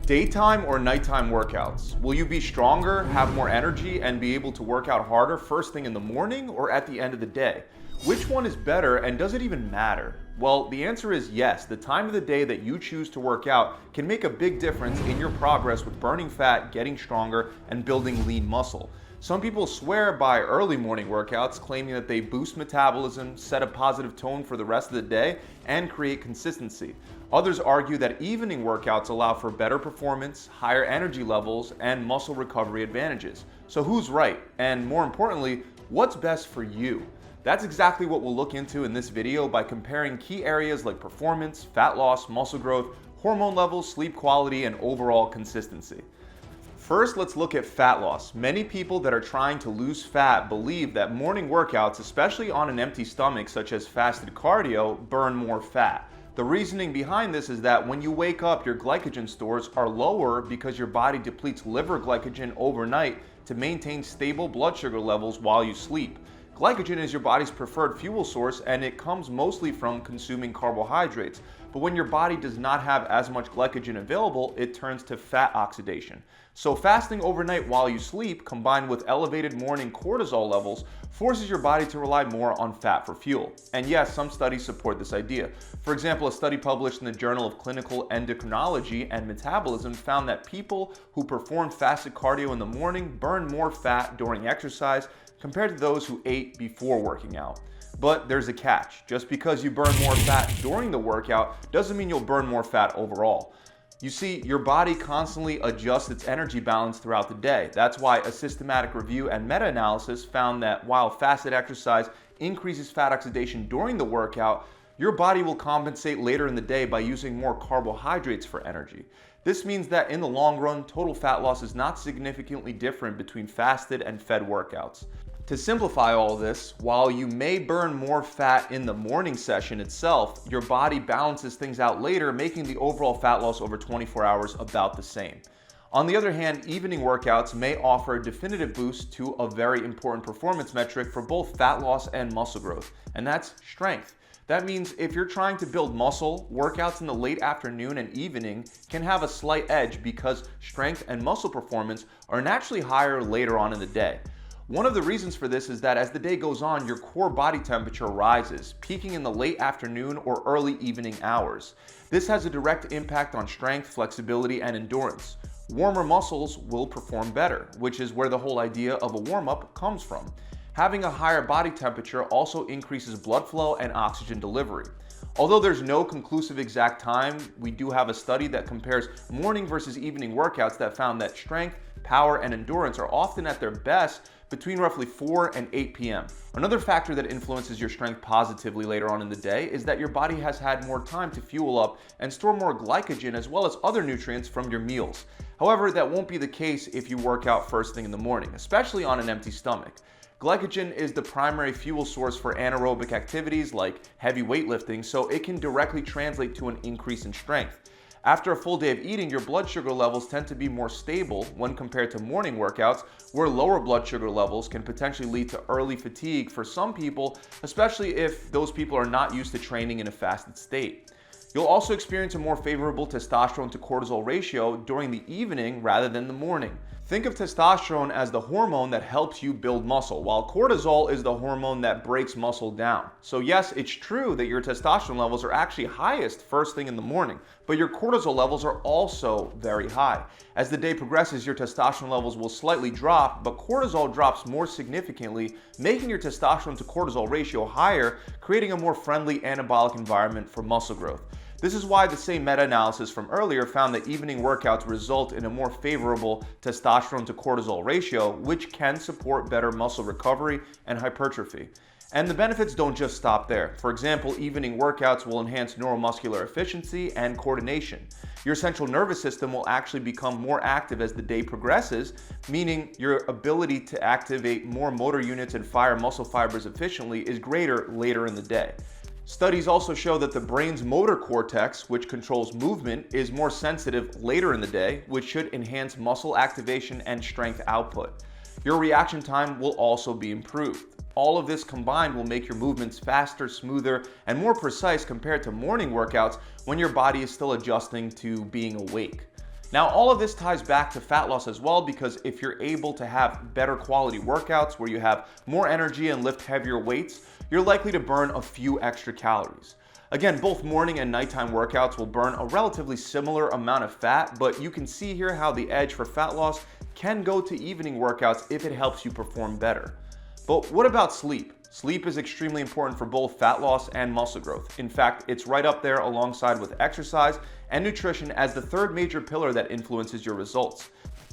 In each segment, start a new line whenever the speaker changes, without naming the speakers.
Daytime or nighttime workouts? Will you be stronger, have more energy, and be able to work out harder first thing in the morning or at the end of the day? Which one is better, and does it even matter? Well, the answer is yes. The time of the day that you choose to work out can make a big difference in your progress with burning fat, getting stronger, and building lean muscle. Some people swear by early morning workouts, claiming that they boost metabolism, set a positive tone for the rest of the day, and create consistency. Others argue that evening workouts allow for better performance, higher energy levels, and muscle recovery advantages. So who's right? And more importantly, what's best for you? That's exactly what we'll look into in this video by comparing key areas like performance, fat loss, muscle growth, hormone levels, sleep quality, and overall consistency. First, let's look at fat loss. Many people that are trying to lose fat believe that morning workouts, especially on an empty stomach, such as fasted cardio, burn more fat. The reasoning behind this is that when you wake up, your glycogen stores are lower because your body depletes liver glycogen overnight to maintain stable blood sugar levels while you sleep. Glycogen is your body's preferred fuel source, and it comes mostly from consuming carbohydrates. But when your body does not have as much glycogen available, it turns to fat oxidation. So fasting overnight while you sleep, combined with elevated morning cortisol levels, forces your body to rely more on fat for fuel. And yes, some studies support this idea. For example, a study published in the Journal of Clinical Endocrinology and Metabolism found that people who perform fasted cardio in the morning burn more fat during exercise compared to those who ate before working out. But there's a catch. Just because you burn more fat during the workout doesn't mean you'll burn more fat overall. You see, your body constantly adjusts its energy balance throughout the day. That's why a systematic review and meta-analysis found that while fasted exercise increases fat oxidation during the workout, your body will compensate later in the day by using more carbohydrates for energy. This means that in the long run, total fat loss is not significantly different between fasted and fed workouts. To simplify all this, while you may burn more fat in the morning session itself, your body balances things out later, making the overall fat loss over 24 hours about the same. On the other hand, evening workouts may offer a definitive boost to a very important performance metric for both fat loss and muscle growth, and that's strength. That means if you're trying to build muscle, workouts in the late afternoon and evening can have a slight edge because strength and muscle performance are naturally higher later on in the day. One of the reasons for this is that as the day goes on, your core body temperature rises, peaking in the late afternoon or early evening hours. This has a direct impact on strength, flexibility, and endurance. Warmer muscles will perform better, which is where the whole idea of a warm-up comes from. Having a higher body temperature also increases blood flow and oxygen delivery. Although there's no conclusive exact time, we do have a study that compares morning versus evening workouts that found that strength, power, and endurance are often at their best between roughly 4 and 8 p.m. Another factor that influences your strength positively later on in the day is that your body has had more time to fuel up and store more glycogen as well as other nutrients from your meals. However, that won't be the case if you work out first thing in the morning, especially on an empty stomach. Glycogen is the primary fuel source for anaerobic activities like heavy weightlifting, so it can directly translate to an increase in strength. After a full day of eating, your blood sugar levels tend to be more stable when compared to morning workouts, where lower blood sugar levels can potentially lead to early fatigue for some people, especially if those people are not used to training in a fasted state. You'll also experience a more favorable testosterone to cortisol ratio during the evening rather than the morning. Think of testosterone as the hormone that helps you build muscle, while cortisol is the hormone that breaks muscle down. So yes, it's true that your testosterone levels are actually highest first thing in the morning, but your cortisol levels are also very high. As the day progresses, your testosterone levels will slightly drop, but cortisol drops more significantly, making your testosterone to cortisol ratio higher, creating a more friendly anabolic environment for muscle growth. This is why the same meta-analysis from earlier found that evening workouts result in a more favorable testosterone to cortisol ratio, which can support better muscle recovery and hypertrophy. And the benefits don't just stop there. For example, evening workouts will enhance neuromuscular efficiency and coordination. Your central nervous system will actually become more active as the day progresses, meaning your ability to activate more motor units and fire muscle fibers efficiently is greater later in the day. Studies also show that the brain's motor cortex, which controls movement, is more sensitive later in the day, which should enhance muscle activation and strength output. Your reaction time will also be improved. All of this combined will make your movements faster, smoother, and more precise compared to morning workouts when your body is still adjusting to being awake. Now, all of this ties back to fat loss as well, because if you're able to have better quality workouts where you have more energy and lift heavier weights, you're likely to burn a few extra calories. Again, both morning and nighttime workouts will burn a relatively similar amount of fat, but you can see here how the edge for fat loss can go to evening workouts if it helps you perform better. But what about sleep? Sleep is extremely important for both fat loss and muscle growth. In fact, it's right up there alongside with exercise and nutrition as the third major pillar that influences your results.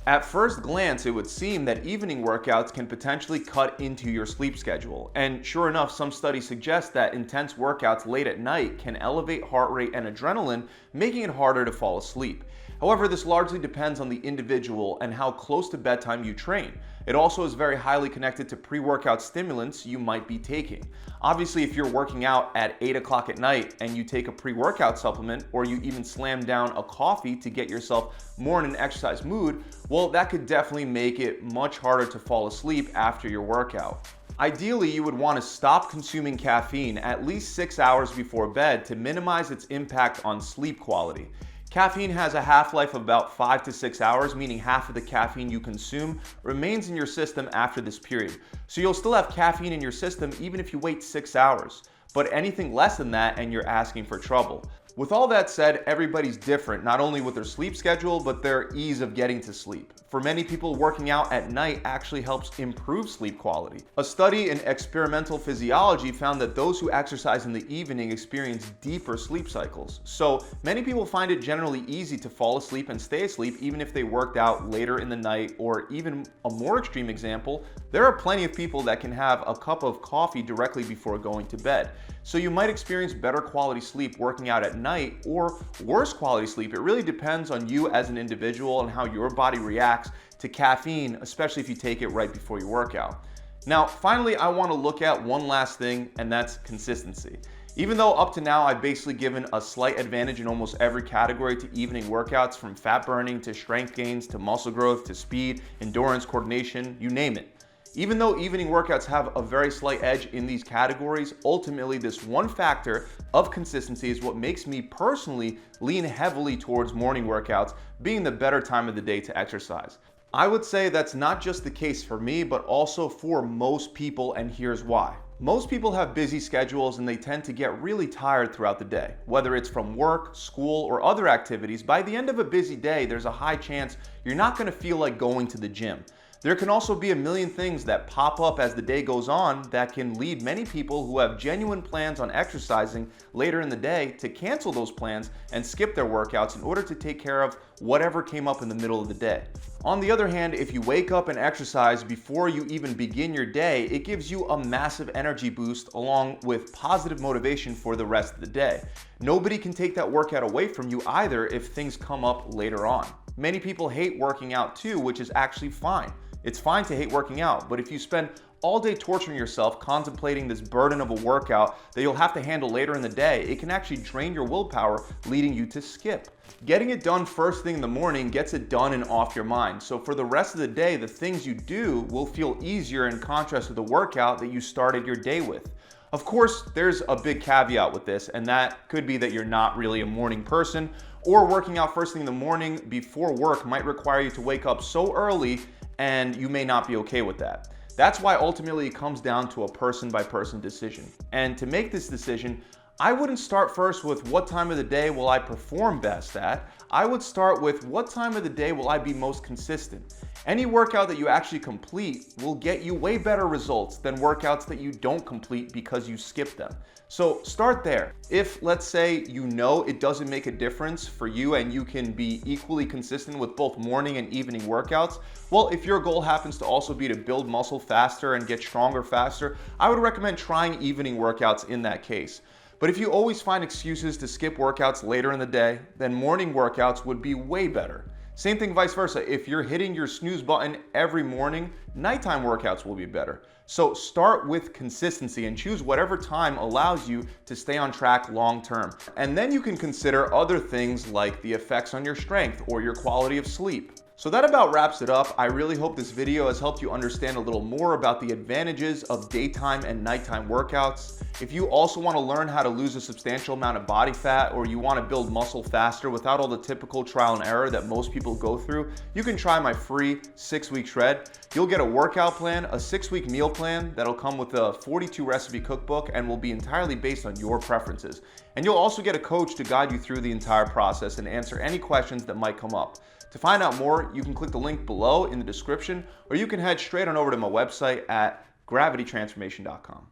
At first glance, it would seem that evening workouts can potentially cut into your sleep schedule. And sure enough, some studies suggest that intense workouts late at night can elevate heart rate and adrenaline, making it harder to fall asleep. However, this largely depends on the individual and how close to bedtime you train. It also is very highly connected to pre-workout stimulants you might be taking. Obviously, if you're working out at 8 o'clock at night and you take a pre-workout supplement, or you even slam down a coffee to get yourself more in an exercise mood, well, that could definitely make it much harder to fall asleep after your workout. Ideally, you would want to stop consuming caffeine at least 6 hours before bed to minimize its impact on sleep quality. Caffeine has a half-life of about 5 to 6 hours, meaning half of the caffeine you consume remains in your system after this period. So you'll still have caffeine in your system even if you wait 6 hours. But anything less than that and you're asking for trouble. With all that said, everybody's different, not only with their sleep schedule, but their ease of getting to sleep. For many people, working out at night actually helps improve sleep quality. A study in experimental physiology found that those who exercise in the evening experience deeper sleep cycles. So many people find it generally easy to fall asleep and stay asleep even if they worked out later in the night, or even a more extreme example, there are plenty of people that can have a cup of coffee directly before going to bed. So you might experience better quality sleep working out at night, or worse quality sleep. It really depends on you as an individual and how your body reacts to caffeine, especially if you take it right before your workout. Now, finally, I want to look at one last thing, and that's consistency. Even though up to now I've basically given a slight advantage in almost every category to evening workouts, from fat burning to strength gains to muscle growth to speed, endurance, coordination, you name it. Even though evening workouts have a very slight edge in these categories, ultimately this one factor of consistency is what makes me personally lean heavily towards morning workouts being the better time of the day to exercise. I would say that's not just the case for me, but also for most people, and here's why. Most people have busy schedules and they tend to get really tired throughout the day. Whether it's from work, school, or other activities, by the end of a busy day, there's a high chance you're not going to feel like going to the gym. There can also be a million things that pop up as the day goes on that can lead many people who have genuine plans on exercising later in the day to cancel those plans and skip their workouts in order to take care of whatever came up in the middle of the day. On the other hand, if you wake up and exercise before you even begin your day, it gives you a massive energy boost along with positive motivation for the rest of the day. Nobody can take that workout away from you either if things come up later on. Many people hate working out too, which is actually fine. It's fine to hate working out, but if you spend all day torturing yourself contemplating this burden of a workout that you'll have to handle later in the day, it can actually drain your willpower, leading you to skip. Getting it done first thing in the morning gets it done and off your mind. So for the rest of the day, the things you do will feel easier in contrast to the workout that you started your day with. Of course, there's a big caveat with this, and that could be that you're not really a morning person, or working out first thing in the morning before work might require you to wake up so early and you may not be okay with that. That's why ultimately it comes down to a person-by-person decision. And to make this decision, I wouldn't start first with what time of the day will I perform best at. I would start with what time of the day will I be most consistent. Any workout that you actually complete will get you way better results than workouts that you don't complete because you skip them. So start there. If, let's say, you know it doesn't make a difference for you and you can be equally consistent with both morning and evening workouts, well, if your goal happens to also be to build muscle faster and get stronger faster, I would recommend trying evening workouts in that case. But if you always find excuses to skip workouts later in the day, then morning workouts would be way better. Same thing vice versa. If you're hitting your snooze button every morning, nighttime workouts will be better. So start with consistency and choose whatever time allows you to stay on track long term. And then you can consider other things like the effects on your strength or your quality of sleep. So that about wraps it up. I really hope this video has helped you understand a little more about the advantages of daytime and nighttime workouts. If you also want to learn how to lose a substantial amount of body fat, or you want to build muscle faster without all the typical trial and error that most people go through, you can try my free 6-week shred. You'll get a workout plan, a 6-week meal plan that'll come with a 42 recipe cookbook and will be entirely based on your preferences. And you'll also get a coach to guide you through the entire process and answer any questions that might come up. To find out more, you can click the link below in the description, or you can head straight on over to my website at gravitytransformation.com.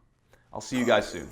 I'll see you guys soon.